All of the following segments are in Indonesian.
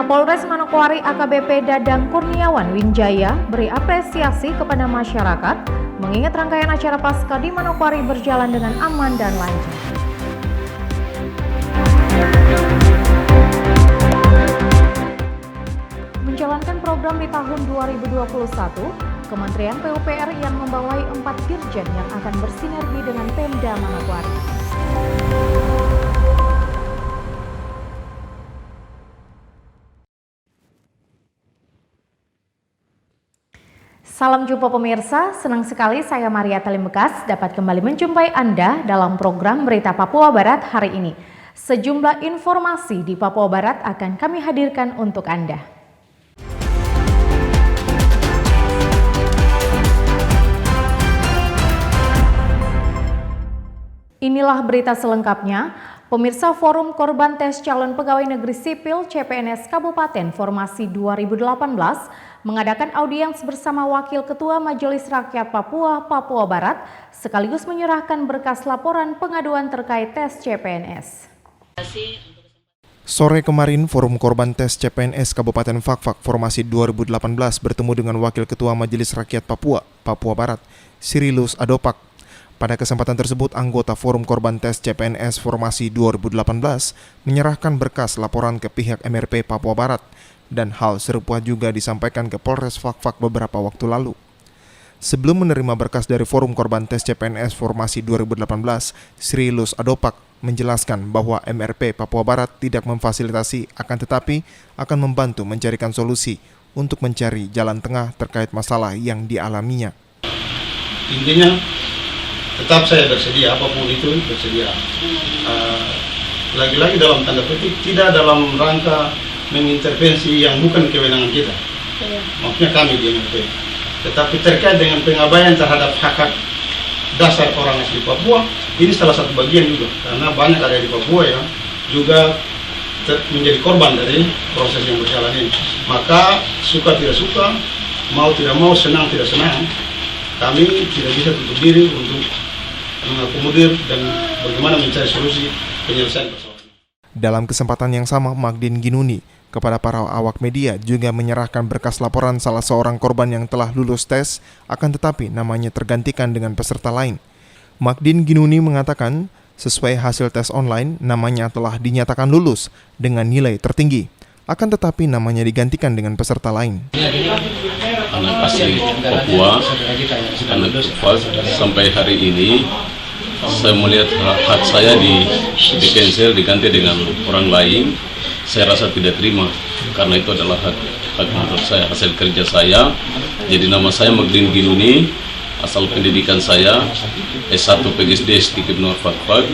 Kapolres Manokwari AKBP Dadang Kurniawan Winjaya beri apresiasi kepada masyarakat mengingat rangkaian acara Paskah di Manokwari berjalan dengan aman dan lancar. Menjalankan program di tahun 2021, Kementerian PUPR yang membawahi 4 dirjen yang akan bersinergi dengan Pemda Manokwari. Salam jumpa pemirsa, senang sekali saya Maria Talimbekas dapat kembali menjumpai Anda dalam program Berita Papua Barat hari ini. Sejumlah informasi di Papua Barat akan kami hadirkan untuk Anda. Inilah berita selengkapnya. Pemirsa, Forum Korban Tes Calon Pegawai Negeri Sipil CPNS Kabupaten Formasi 2018 mengadakan audiens bersama Wakil Ketua Majelis Rakyat Papua Barat sekaligus menyerahkan berkas laporan pengaduan terkait tes CPNS. Sore kemarin, Forum Korban Tes CPNS Kabupaten Fakfak Formasi 2018 bertemu dengan Wakil Ketua Majelis Rakyat Papua Barat, Sirilus Adopak. Pada kesempatan tersebut, anggota Forum Korban Tes CPNS Formasi 2018 menyerahkan berkas laporan ke pihak MRP Papua Barat dan hal serupa juga disampaikan ke Polres Fakfak beberapa waktu lalu. Sebelum menerima berkas dari Forum Korban Tes CPNS Formasi 2018, Sirilus Adopak menjelaskan bahwa MRP Papua Barat tidak memfasilitasi akan tetapi akan membantu mencarikan solusi untuk mencari jalan tengah terkait masalah yang dialaminya. Intinya tetap saya bersedia, apapun itu bersedia. Lagi-lagi dalam tanda petik, tidak dalam rangka mengintervensi yang bukan kewenangan kita. Maksudnya kami di MRP. Tetapi terkait dengan pengabaian terhadap hak-hak dasar orang asli Papua, ini salah satu bagian juga. Karena banyak area di Papua yang juga menjadi korban dari proses yang berjalan ini. Maka suka tidak suka, mau tidak mau, senang tidak senang, kami tidak bisa tutup diri untuk mengakomodir dan bagaimana mencari solusi penyelesaian persoalan. Dalam kesempatan yang sama, Magdin Ginuni kepada para awak media juga menyerahkan berkas laporan salah seorang korban yang telah lulus tes, akan tetapi namanya tergantikan dengan peserta lain. Magdin Ginuni mengatakan, sesuai hasil tes online, namanya telah dinyatakan lulus dengan nilai tertinggi, akan tetapi namanya digantikan dengan peserta lain. Anak asli Papua, anak Papua, sampai hari ini saya melihat hak saya di cancel, diganti dengan orang lain. Saya rasa tidak terima karena itu adalah hak menurut saya, hasil kerja saya. Jadi nama saya Magdin Ginuni, asal pendidikan saya S1 PGSD Sedikit Nur Fakfak.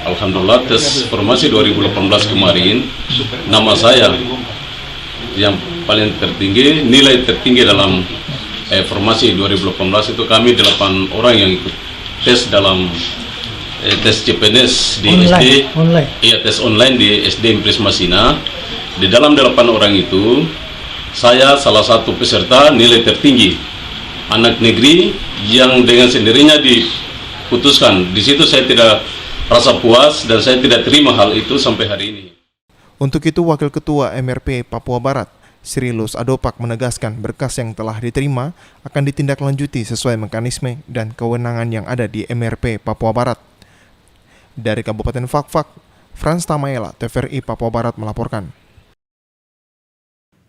Alhamdulillah tes formasi 2018 kemarin nama saya yang paling tertinggi, nilai tertinggi dalam formasi 2018 itu kami 8 orang yang ikut tes dalam tes CPNS di SD, iya tes online di SD Impres Masina. Di dalam 8 orang itu, saya salah satu peserta nilai tertinggi, anak negeri yang dengan sendirinya diputuskan. Di situ saya tidak rasa puas dan saya tidak terima hal itu sampai hari ini. Untuk itu, Wakil Ketua MRP Papua Barat, Sirilus Adopak menegaskan berkas yang telah diterima akan ditindaklanjuti sesuai mekanisme dan kewenangan yang ada di MRP Papua Barat. Dari Kabupaten Fakfak, Frans Tamaela, TVRI Papua Barat melaporkan.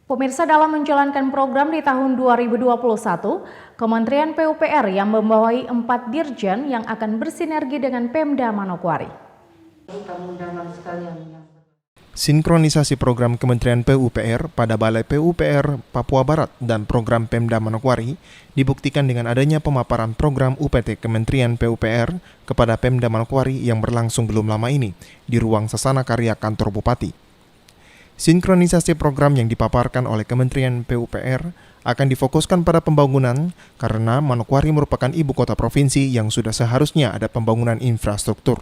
Pemirsa, dalam menjalankan program di tahun 2021, Kementerian PUPR yang membawahi 4 dirjen yang akan bersinergi dengan Pemda Manokwari. Sinkronisasi program Kementerian PUPR pada Balai PUPR Papua Barat dan program Pemda Manokwari dibuktikan dengan adanya pemaparan program UPT Kementerian PUPR kepada Pemda Manokwari yang berlangsung belum lama ini di ruang Sasana Karya Kantor Bupati. Sinkronisasi program yang dipaparkan oleh Kementerian PUPR akan difokuskan pada pembangunan karena Manokwari merupakan ibu kota provinsi yang sudah seharusnya ada pembangunan infrastruktur.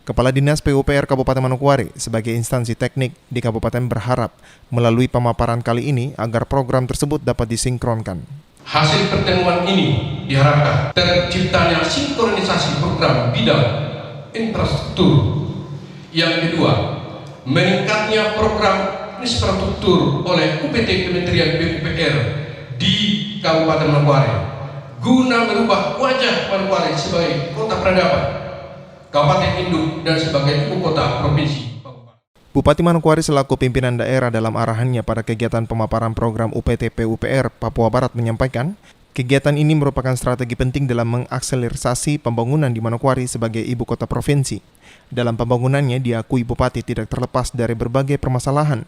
Kepala Dinas PUPR Kabupaten Manokwari sebagai instansi teknik di Kabupaten berharap melalui pemaparan kali ini agar program tersebut dapat disinkronkan. Hasil pertemuan ini diharapkan terciptanya sinkronisasi program bidang infrastruktur. Yang kedua, meningkatnya program infrastruktur oleh UPT Kementerian PUPR di Kabupaten Manokwari guna merubah wajah Manokwari sebagai kota peradaban, kabupaten induk, dan sebagai ibu kota provinsi. Bupati Manokwari selaku pimpinan daerah dalam arahannya pada kegiatan pemaparan program UPT PUPR Papua Barat menyampaikan, kegiatan ini merupakan strategi penting dalam mengakselerasi pembangunan di Manokwari sebagai ibu kota provinsi. Dalam pembangunannya diakui Bupati tidak terlepas dari berbagai permasalahan.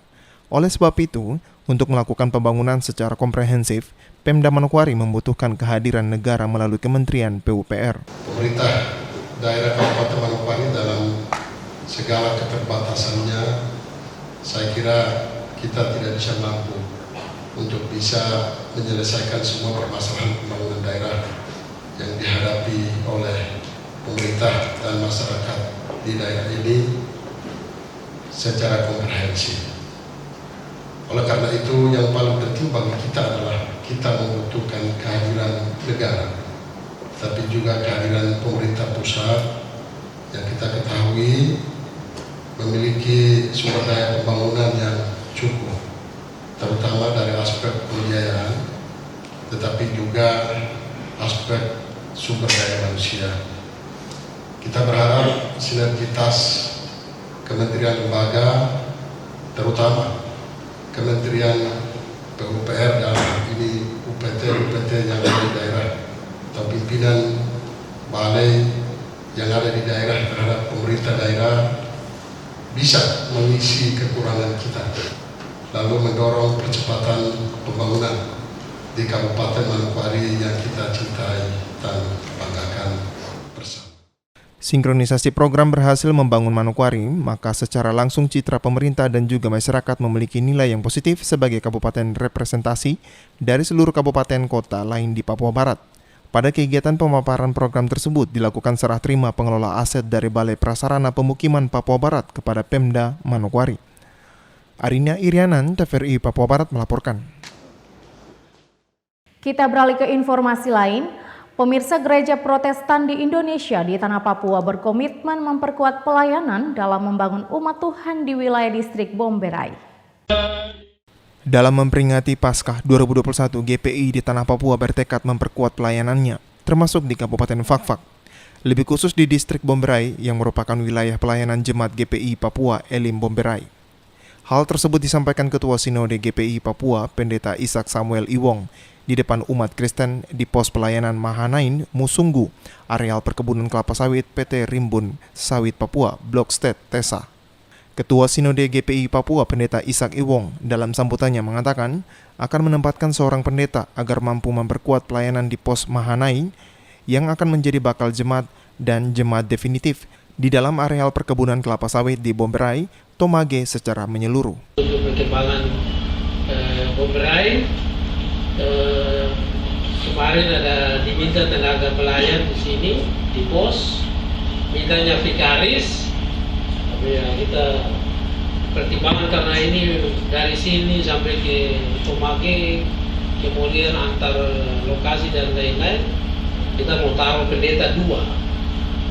Oleh sebab itu, untuk melakukan pembangunan secara komprehensif, Pemda Manokwari membutuhkan kehadiran negara melalui Kementerian PUPR. Pemerintah daerah Kabupaten Manokwari dalam segala keterbatasannya, saya kira kita tidak bisa mampu untuk bisa menyelesaikan semua permasalahan pembangunan daerah yang dihadapi oleh pemerintah dan masyarakat di daerah ini secara komprehensif. Oleh karena itu, yang paling penting bagi kita adalah kita membutuhkan kehadiran negara, tapi juga kehadiran pemerintah pusat yang kita ketahui memiliki sumber daya pembangunan yang cukup, terutama dari aspek pembiayaan, tetapi juga aspek sumber daya manusia. Kita berharap sinergitas kementerian lembaga, terutama Kementerian PUPR dan ini UPT yang ada di daerah, atau pimpinan balai yang ada di daerah terhadap pemerintah daerah bisa mengisi kekurangan kita, lalu mendorong percepatan pembangunan di Kabupaten Manokwari yang kita cintai dan banggakan bersama. Sinkronisasi program berhasil membangun Manokwari, maka secara langsung citra pemerintah dan juga masyarakat memiliki nilai yang positif sebagai kabupaten representasi dari seluruh kabupaten kota lain di Papua Barat. Pada kegiatan pemaparan program tersebut dilakukan serah terima pengelola aset dari Balai Prasarana Pemukiman Papua Barat kepada Pemda Manokwari. Arina Irianan, TVRI Papua Barat melaporkan. Kita beralih ke informasi lain. Pemirsa Gereja Protestan di Indonesia di Tanah Papua berkomitmen memperkuat pelayanan dalam membangun umat Tuhan di wilayah distrik Bomberai. Dalam memperingati Paskah 2021, GPI di Tanah Papua bertekad memperkuat pelayanannya, termasuk di Kabupaten Fakfak. Lebih khusus di distrik Bomberai yang merupakan wilayah pelayanan Jemaat GPI Papua Elim Bomberai. Hal tersebut disampaikan Ketua Sinode GPI Papua, Pendeta Ishak Samuel Iwong, di depan umat Kristen di pos pelayanan Mahanain, Musunggu, areal perkebunan kelapa sawit PT Rimbun Sawit Papua, Blok State, Tesa. Ketua Sinode GPI Papua, Pendeta Ishak Iwong, dalam sambutannya mengatakan akan menempatkan seorang pendeta agar mampu memperkuat pelayanan di pos Mahanain yang akan menjadi bakal jemaat dan jemaat definitif di dalam areal perkebunan kelapa sawit di Bomberai, Tomage secara menyeluruh. Untuk perkembangan Bomberai, kemarin ada diminta tenaga pelayan di sini di pos, mintanya vikaris, tapi ya kita pertimbangan karena ini dari sini sampai ke Tomage, kemudian antar lokasi dan lain-lain, kita mau taruh pendeta 2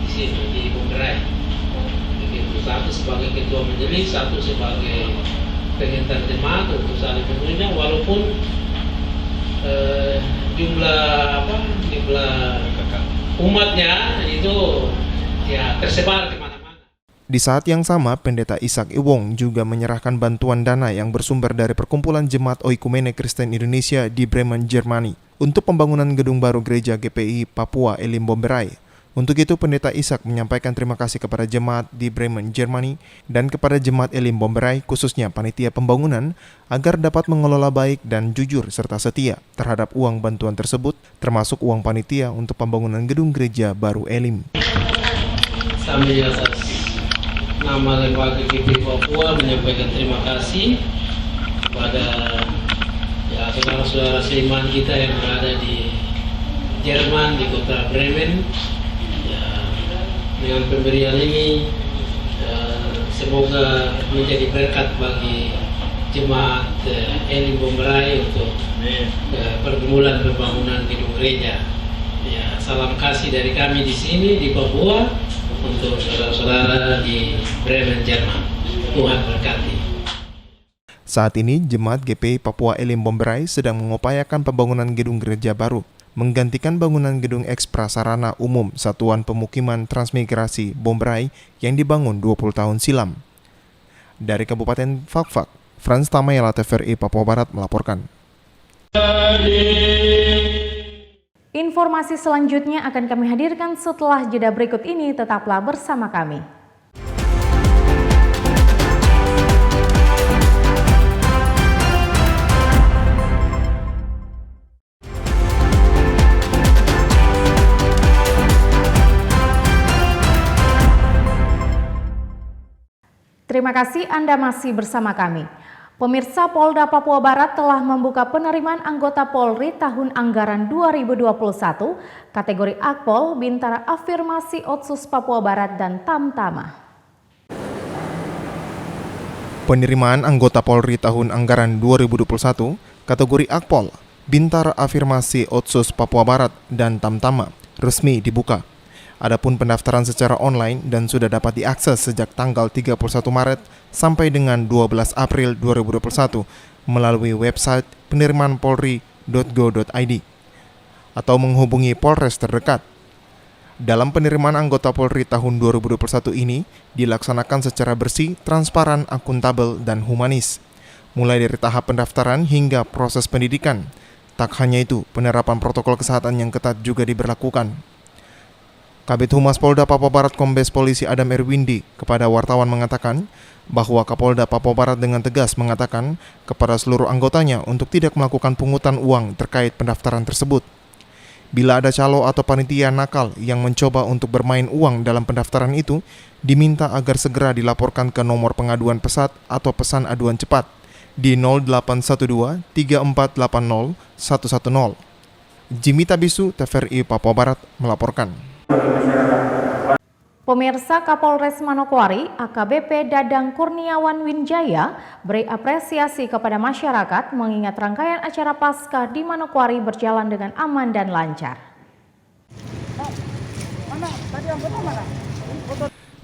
di sini di Bomberai. Satu sebagai ketua majelis, satu sebagai pengantar jemaat untuk saling menunjang, walaupun jumlah umatnya itu ya tersebar kemana-mana. Di saat yang sama, Pendeta Ishak Iwong juga menyerahkan bantuan dana yang bersumber dari Perkumpulan Jemaat Oikumene Kristen Indonesia di Bremen, Jermani, untuk pembangunan gedung baru Gereja GPI Papua Elim Bomberai. Untuk itu, Pendeta Ishak menyampaikan terima kasih kepada jemaat di Bremen, Jermani, dan kepada jemaat Elim Bomberai, khususnya panitia pembangunan, agar dapat mengelola baik dan jujur serta setia terhadap uang bantuan tersebut, termasuk uang panitia untuk pembangunan gedung gereja baru Elim. Kami atas nama lembaga GPI Papua menyampaikan terima kasih kepada saudara-saudara seiman kita yang berada di Jerman, di kota Bremen. Dengan pemberian ini semoga menjadi berkat bagi jemaat Elim Bomberai untuk pergumulan pembangunan gedung gereja. Ya, salam kasih dari kami di sini di Papua untuk saudara-saudara di Bremen, Jerman. Tuhan berkati. Saat ini, Jemaat GPI Papua Elim Bombrai sedang mengupayakan pembangunan gedung gereja baru, menggantikan bangunan gedung eks-prasarana umum Satuan Pemukiman Transmigrasi Bombrai yang dibangun 20 tahun silam. Dari Kabupaten Fakfak, Frans Tamayala, TVRI Papua Barat melaporkan. Informasi selanjutnya akan kami hadirkan setelah jeda berikut ini, tetaplah bersama kami. Terima kasih Anda masih bersama kami. Pemirsa, Polda Papua Barat telah membuka penerimaan anggota Polri tahun anggaran 2021 kategori Akpol, Bintara Afirmasi Otsus Papua Barat dan Tamtama. Penerimaan anggota Polri tahun anggaran 2021 kategori Akpol, Bintara Afirmasi Otsus Papua Barat dan Tamtama resmi dibuka. Adapun pendaftaran secara online dan sudah dapat diakses sejak tanggal 31 Maret sampai dengan 12 April 2021 melalui website penerimaanpolri.go.id atau menghubungi Polres terdekat. Dalam penerimaan anggota Polri tahun 2021 ini dilaksanakan secara bersih, transparan, akuntabel, dan humanis, mulai dari tahap pendaftaran hingga proses pendidikan. Tak hanya itu, penerapan protokol kesehatan yang ketat juga diberlakukan. Kabid Humas Polda Papua Barat Kombes Polisi Adam Erwindi kepada wartawan mengatakan bahwa Kapolda Papua Barat dengan tegas mengatakan kepada seluruh anggotanya untuk tidak melakukan pungutan uang terkait pendaftaran tersebut. Bila ada calo atau panitia nakal yang mencoba untuk bermain uang dalam pendaftaran itu, diminta agar segera dilaporkan ke nomor pengaduan pesat atau pesan aduan cepat di 0812 3480 110. Jimmy Tabisu, TVRI Papua Barat melaporkan. Pemirsa, Kapolres Manokwari AKBP Dadang Kurniawan Winjaya beri apresiasi kepada masyarakat mengingat rangkaian acara Paskah di Manokwari berjalan dengan aman dan lancar.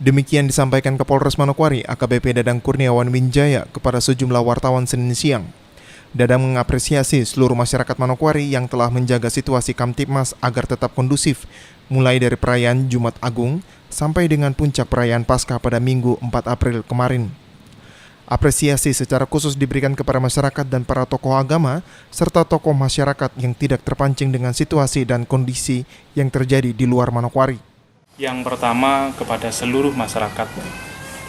Demikian disampaikan Kapolres Manokwari AKBP Dadang Kurniawan Winjaya kepada sejumlah wartawan Senin siang. Dadang mengapresiasi seluruh masyarakat Manokwari yang telah menjaga situasi Kamtipmas agar tetap kondusif, mulai dari perayaan Jumat Agung sampai dengan puncak perayaan Paskah pada Minggu 4 April kemarin. Apresiasi secara khusus diberikan kepada masyarakat dan para tokoh agama, serta tokoh masyarakat yang tidak terpancing dengan situasi dan kondisi yang terjadi di luar Manokwari. Yang pertama kepada seluruh masyarakat,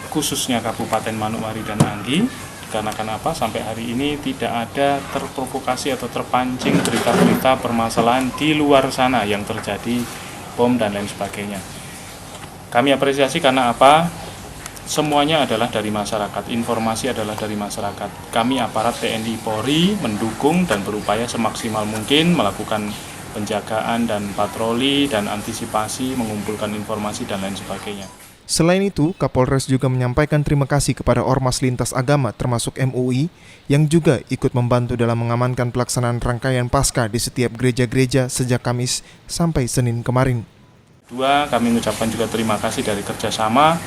khususnya Kabupaten Manokwari dan Anggi, karena kenapa sampai hari ini tidak ada terprovokasi atau terpancing berita-berita permasalahan di luar sana yang terjadi bom dan lain sebagainya. Kami apresiasi karena apa? Semuanya adalah dari masyarakat, informasi adalah dari masyarakat. Kami aparat TNI Polri mendukung dan berupaya semaksimal mungkin melakukan penjagaan dan patroli dan antisipasi, mengumpulkan informasi dan lain sebagainya. Selain itu, Kapolres juga menyampaikan terima kasih kepada Ormas Lintas Agama termasuk MUI yang juga ikut membantu dalam mengamankan pelaksanaan rangkaian Paskah di setiap gereja-gereja sejak Kamis sampai Senin kemarin. Kedua, kami mengucapkan juga terima kasih dari kerjasama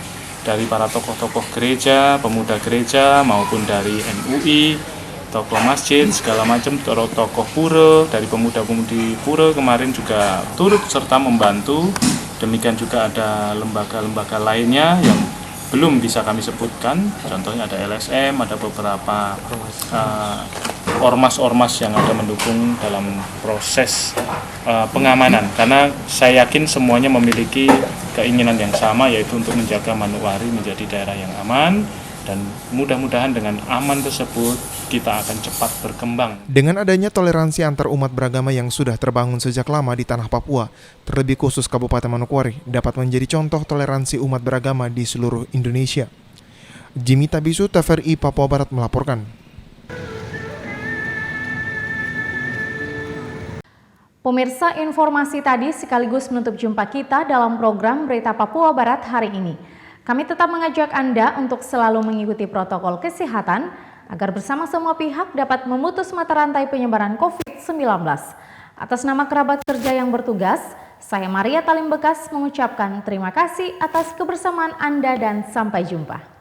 dari para tokoh-tokoh gereja, pemuda gereja maupun dari MUI, tokoh masjid, segala macam, tokoh pura, dari pemuda-pemudi pura kemarin juga turut serta membantu. Demikian juga ada lembaga-lembaga lainnya yang belum bisa kami sebutkan, contohnya ada LSM, ada beberapa ormas-ormas yang ada mendukung dalam proses pengamanan. Karena saya yakin semuanya memiliki keinginan yang sama, yaitu untuk menjaga Manokwari menjadi daerah yang aman, dan mudah-mudahan dengan aman tersebut kita akan cepat berkembang. Dengan adanya toleransi antar umat beragama yang sudah terbangun sejak lama di tanah Papua, terlebih khusus Kabupaten Manokwari, dapat menjadi contoh toleransi umat beragama di seluruh Indonesia. Jimmy Tabisu, TVRI Papua Barat melaporkan. Pemirsa, informasi tadi sekaligus menutup jumpa kita dalam program Berita Papua Barat hari ini. Kami tetap mengajak Anda untuk selalu mengikuti protokol kesehatan agar bersama semua pihak dapat memutus mata rantai penyebaran COVID-19. Atas nama kerabat kerja yang bertugas, saya Maria Talim Bekas mengucapkan terima kasih atas kebersamaan Anda dan sampai jumpa.